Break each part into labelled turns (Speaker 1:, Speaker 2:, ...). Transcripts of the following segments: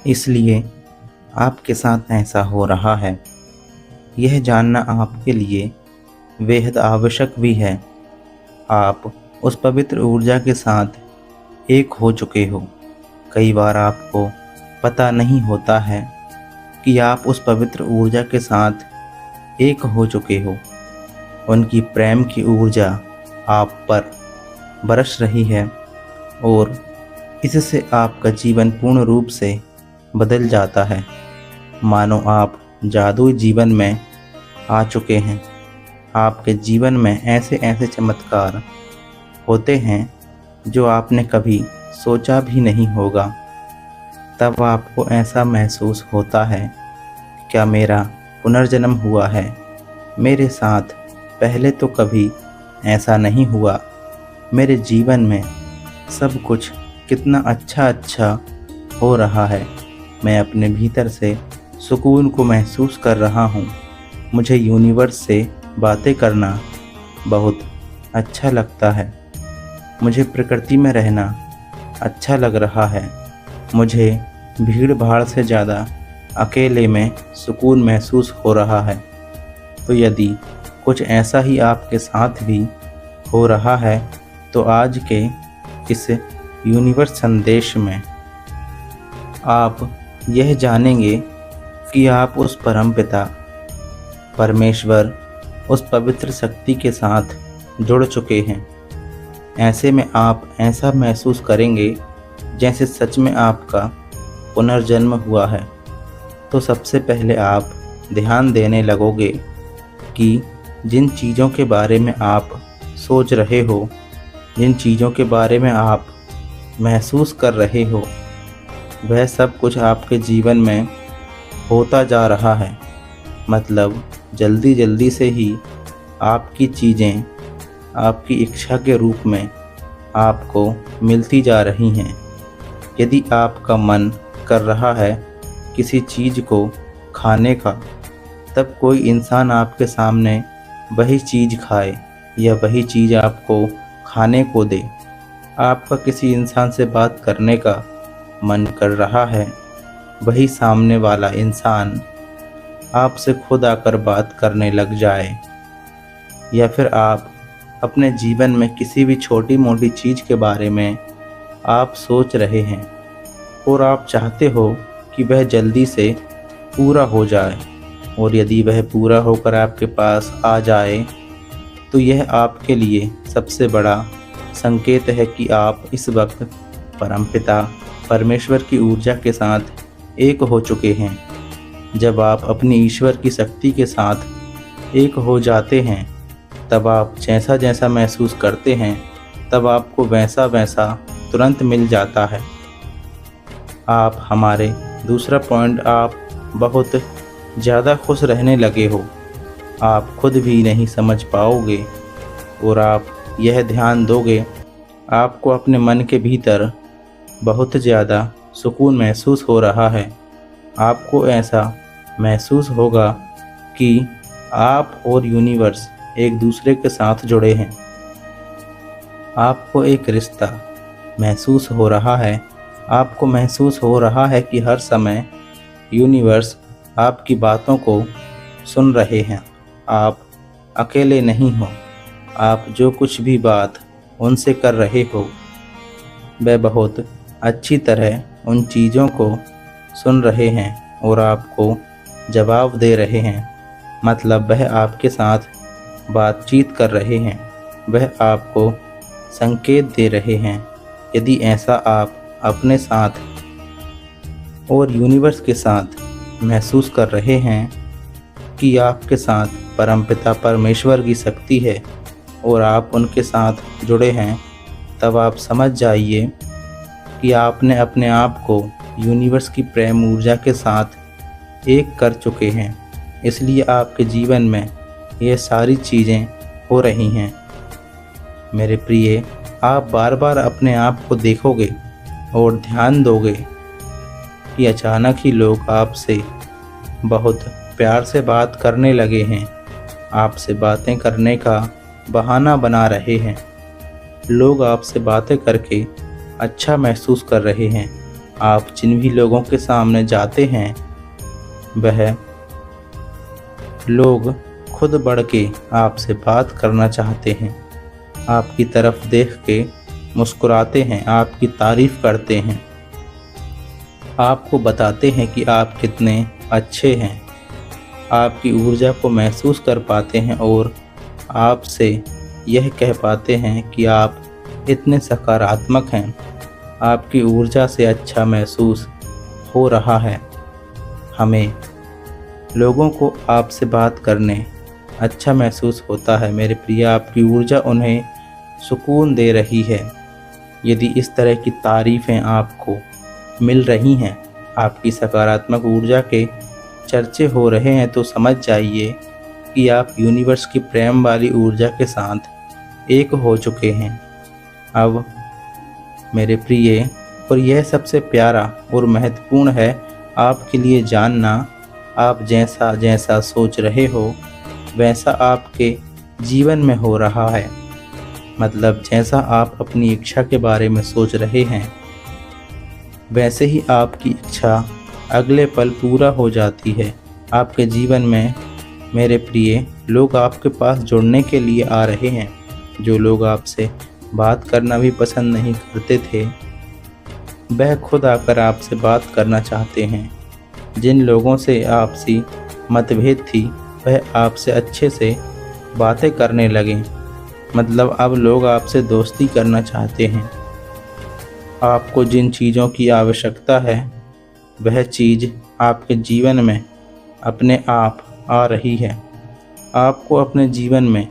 Speaker 1: इसलिए आपके साथ ऐसा हो रहा है। यह जानना आपके लिए बेहद आवश्यक भी है। आप उस पवित्र ऊर्जा के साथ एक हो चुके हो। कई बार आपको पता नहीं होता है कि आप उस पवित्र ऊर्जा के साथ एक हो चुके हो। उनकी प्रेम की ऊर्जा आप पर बरस रही है और इससे आपका जीवन पूर्ण रूप से बदल जाता है। मानो आप जादुई जीवन में आ चुके हैं। आपके जीवन में ऐसे ऐसे चमत्कार होते हैं जो आपने कभी सोचा भी नहीं होगा। तब आपको ऐसा महसूस होता है, क्या मेरा पुनर्जन्म हुआ है? मेरे साथ पहले तो कभी ऐसा नहीं हुआ। मेरे जीवन में सब कुछ कितना अच्छा अच्छा हो रहा है। मैं अपने भीतर से सुकून को महसूस कर रहा हूँ। मुझे यूनिवर्स से बातें करना बहुत अच्छा लगता है। मुझे प्रकृति में रहना अच्छा लग रहा है। मुझे भीड़ भाड़ से ज़्यादा अकेले में सुकून महसूस हो रहा है। तो यदि कुछ ऐसा ही आपके साथ भी हो रहा है तो आज के इस यूनिवर्स संदेश में आप यह जानेंगे कि आप उस परमपिता परमेश्वर, उस पवित्र शक्ति के साथ जुड़ चुके हैं। ऐसे में आप ऐसा महसूस करेंगे जैसे सच में आपका पुनर्जन्म हुआ है। तो सबसे पहले आप ध्यान देने लगोगे कि जिन चीज़ों के बारे में आप सोच रहे हो, जिन चीज़ों के बारे में आप महसूस कर रहे हो, वह सब कुछ आपके जीवन में होता जा रहा है। मतलब जल्दी जल्दी से ही आपकी चीज़ें आपकी इच्छा के रूप में आपको मिलती जा रही हैं। यदि आपका मन कर रहा है किसी चीज़ को खाने का, तब कोई इंसान आपके सामने वही चीज़ खाए या वही चीज़ आपको खाने को दे। आपका किसी इंसान से बात करने का मन कर रहा है, वही सामने वाला इंसान आपसे खुद आकर बात करने लग जाए। या फिर आप अपने जीवन में किसी भी छोटी मोटी चीज़ के बारे में आप सोच रहे हैं और आप चाहते हो कि वह जल्दी से पूरा हो जाए, और यदि वह पूरा होकर आपके पास आ जाए तो यह आपके लिए सबसे बड़ा संकेत है कि आप इस वक्त परमपिता परमेश्वर की ऊर्जा के साथ एक हो चुके हैं। जब आप अपनी ईश्वर की शक्ति के साथ एक हो जाते हैं, तब आप जैसा जैसा महसूस करते हैं तब आपको वैसा वैसा तुरंत मिल जाता है। आप हमारे दूसरा पॉइंट, आप बहुत ज़्यादा खुश रहने लगे हो। आप खुद भी नहीं समझ पाओगे और आप यह ध्यान दोगे, आपको अपने मन के भीतर बहुत ज़्यादा सुकून महसूस हो रहा है। आपको ऐसा महसूस होगा कि आप और यूनिवर्स एक दूसरे के साथ जुड़े हैं। आपको एक रिश्ता महसूस हो रहा है। आपको महसूस हो रहा है कि हर समय यूनिवर्स आपकी बातों को सुन रहे हैं। आप अकेले नहीं हो। आप जो कुछ भी बात उनसे कर रहे हो, वह बहुत अच्छी तरह उन चीज़ों को सुन रहे हैं और आपको जवाब दे रहे हैं। मतलब वह आपके साथ बातचीत कर रहे हैं, वह आपको संकेत दे रहे हैं। यदि ऐसा आप अपने साथ और यूनिवर्स के साथ महसूस कर रहे हैं कि आपके साथ परमपिता परमेश्वर की शक्ति है और आप उनके साथ जुड़े हैं, तब आप समझ जाइए कि आपने अपने आप को यूनिवर्स की प्रेम ऊर्जा के साथ एक कर चुके हैं। इसलिए आपके जीवन में ये सारी चीज़ें हो रही हैं। मेरे प्रिय, आप बार बार अपने आप को देखोगे और ध्यान दोगे कि अचानक ही लोग आपसे बहुत प्यार से बात करने लगे हैं। आपसे बातें करने का बहाना बना रहे हैं। लोग आपसे बातें करके अच्छा महसूस कर रहे हैं। आप जिन भी लोगों के सामने जाते हैं वह लोग खुद बढ़ के आपसे बात करना चाहते हैं, आपकी तरफ देख के मुस्कुराते हैं, आपकी तारीफ करते हैं, आपको बताते हैं कि आप कितने अच्छे हैं, आपकी ऊर्जा को महसूस कर पाते हैं और आपसे यह कह पाते हैं कि आप इतने सकारात्मक हैं, आपकी ऊर्जा से अच्छा महसूस हो रहा है। हमें लोगों को आपसे बात करने अच्छा महसूस होता है मेरे प्रिय, आपकी ऊर्जा उन्हें सुकून दे रही है। यदि इस तरह की तारीफ़ें आपको मिल रही हैं, आपकी सकारात्मक ऊर्जा के चर्चे हो रहे हैं, तो समझ जाइए कि आप यूनिवर्स की प्रेम वाली ऊर्जा के साथ एक हो चुके हैं। अब मेरे प्रिय, और यह सबसे प्यारा और महत्वपूर्ण है आपके लिए जानना, आप जैसा जैसा सोच रहे हो वैसा आपके जीवन में हो रहा है। मतलब जैसा आप अपनी इच्छा के बारे में सोच रहे हैं वैसे ही आपकी इच्छा अगले पल पूरा हो जाती है। आपके जीवन में मेरे प्रिय, लोग आपके पास जुड़ने के लिए आ रहे हैं। जो लोग आपसे बात करना भी पसंद नहीं करते थे वह खुद आकर आपसे बात करना चाहते हैं। जिन लोगों से आपसी मतभेद थी वह आपसे अच्छे से बातें करने लगे। मतलब अब लोग आपसे दोस्ती करना चाहते हैं। आपको जिन चीज़ों की आवश्यकता है वह चीज़ आपके जीवन में अपने आप आ रही है। आपको अपने जीवन में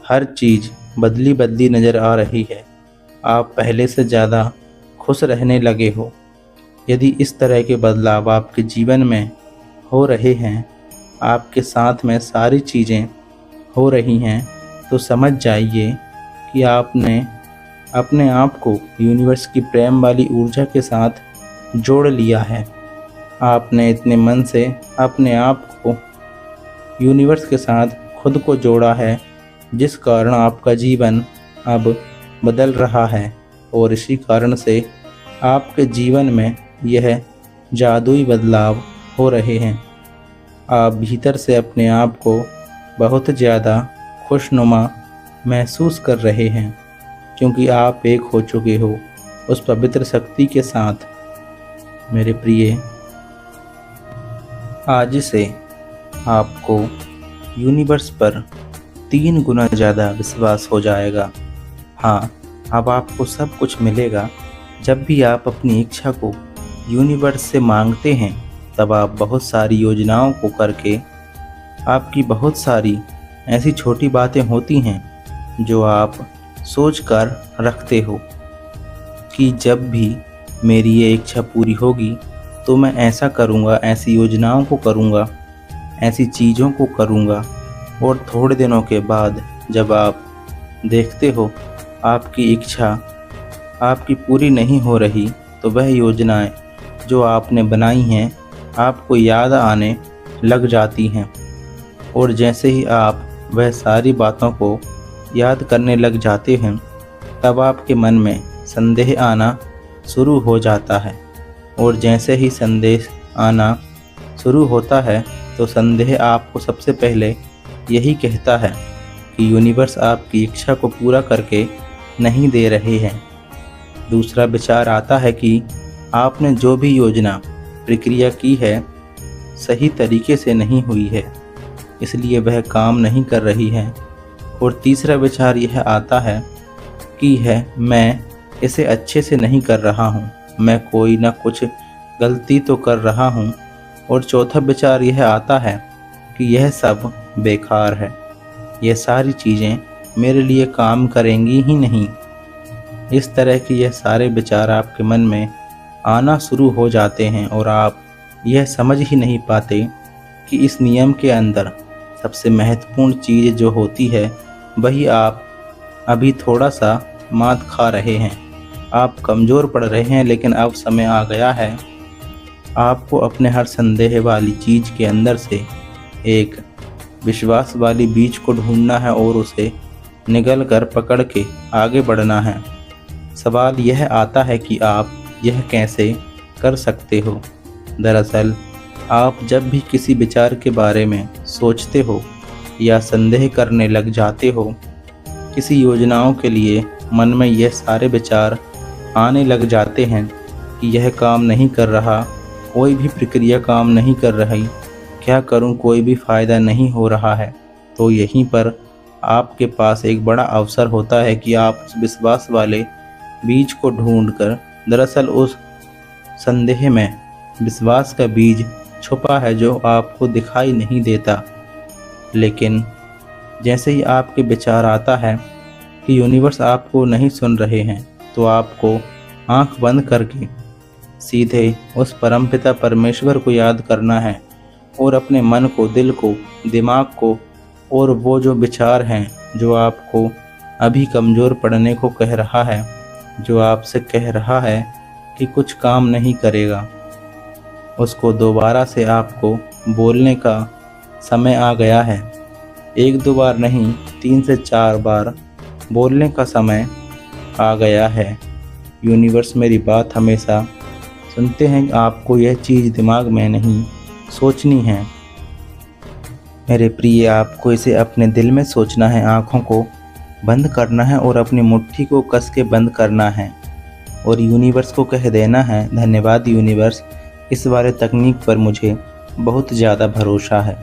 Speaker 1: हर चीज़ बदली बदली नज़र आ रही है। आप पहले से ज़्यादा खुश रहने लगे हो। यदि इस तरह के बदलाव आपके जीवन में हो रहे हैं, आपके साथ में सारी चीज़ें हो रही हैं, तो समझ जाइए कि आपने अपने आप को यूनिवर्स की प्रेम वाली ऊर्जा के साथ जोड़ लिया है। आपने इतने मन से अपने आप को यूनिवर्स के साथ खुद को जोड़ा है, जिस कारण आपका जीवन अब बदल रहा है और इसी कारण से आपके जीवन में यह जादुई बदलाव हो रहे हैं। आप भीतर से अपने आप को बहुत ज़्यादा खुशनुमा महसूस कर रहे हैं, क्योंकि आप एक हो चुके हो उस पवित्र शक्ति के साथ। मेरे प्रिय, आज से आपको यूनिवर्स पर 3 गुना ज़्यादा विश्वास हो जाएगा। हाँ, अब आपको सब कुछ मिलेगा। जब भी आप अपनी इच्छा को यूनिवर्स से मांगते हैं तब आप बहुत सारी योजनाओं को करके, आपकी बहुत सारी ऐसी छोटी बातें होती हैं जो आप सोच कर रखते हो कि जब भी मेरी ये इच्छा पूरी होगी तो मैं ऐसा करूँगा, ऐसी योजनाओं को करूँगा, ऐसी चीज़ों को करूँगा। और थोड़े दिनों के बाद जब आप देखते हो आपकी इच्छा आपकी पूरी नहीं हो रही, तो वह योजनाएं जो आपने बनाई हैं आपको याद आने लग जाती हैं। और जैसे ही आप वह सारी बातों को याद करने लग जाते हैं, तब आपके मन में संदेह आना शुरू हो जाता है। और जैसे ही संदेह आना शुरू होता है तो संदेह आपको सबसे पहले यही कहता है कि यूनिवर्स आपकी इच्छा को पूरा करके नहीं दे रहे हैं। दूसरा विचार आता है कि आपने जो भी योजना प्रक्रिया की है सही तरीके से नहीं हुई है, इसलिए वह काम नहीं कर रही है। और तीसरा विचार यह आता है कि मैं इसे अच्छे से नहीं कर रहा हूँ, मैं कोई ना कुछ गलती तो कर रहा हूँ। और चौथा विचार यह आता है कि यह सब बेकार है, यह सारी चीज़ें मेरे लिए काम करेंगी ही नहीं। इस तरह के यह सारे विचार आपके मन में आना शुरू हो जाते हैं और आप यह समझ ही नहीं पाते कि इस नियम के अंदर सबसे महत्वपूर्ण चीज़ जो होती है वही आप अभी थोड़ा सा मात खा रहे हैं। आप कमज़ोर पड़ रहे हैं, लेकिन अब समय आ गया है आपको अपने हर संदेह वाली चीज़ के अंदर से एक विश्वास वाली बीज को ढूंढना है और उसे निगल कर पकड़ के आगे बढ़ना है। सवाल यह आता है कि आप यह कैसे कर सकते हो। दरअसल आप जब भी किसी विचार के बारे में सोचते हो या संदेह करने लग जाते हो, किसी योजनाओं के लिए मन में यह सारे विचार आने लग जाते हैं कि यह काम नहीं कर रहा, कोई भी प्रक्रिया काम नहीं कर रही, क्या करूं, कोई भी फ़ायदा नहीं हो रहा है, तो यहीं पर आपके पास एक बड़ा अवसर होता है कि आप उस विश्वास वाले बीज को ढूंढकर, दरअसल उस संदेह में विश्वास का बीज छुपा है जो आपको दिखाई नहीं देता। लेकिन जैसे ही आपके विचार आता है कि यूनिवर्स आपको नहीं सुन रहे हैं, तो आपको आंख बंद करके सीधे उस परमपिता परमेश्वर को याद करना है और अपने मन को, दिल को, दिमाग को और वो जो विचार हैं जो आपको अभी कमज़ोर पड़ने को कह रहा है, जो आपसे कह रहा है कि कुछ काम नहीं करेगा, उसको दोबारा से आपको बोलने का समय आ गया है। 1-2 बार नहीं, 3 से 4 बार बोलने का समय आ गया है। यूनिवर्स मेरी बात हमेशा सुनते हैं। आपको यह चीज़ दिमाग में नहीं सोचनी है मेरे प्रिय, आपको इसे अपने दिल में सोचना है, आँखों को बंद करना है और अपनी मुट्ठी को कस के बंद करना है और यूनिवर्स को कह देना है, धन्यवाद यूनिवर्स, इस वाले तकनीक पर मुझे बहुत ज़्यादा भरोसा है।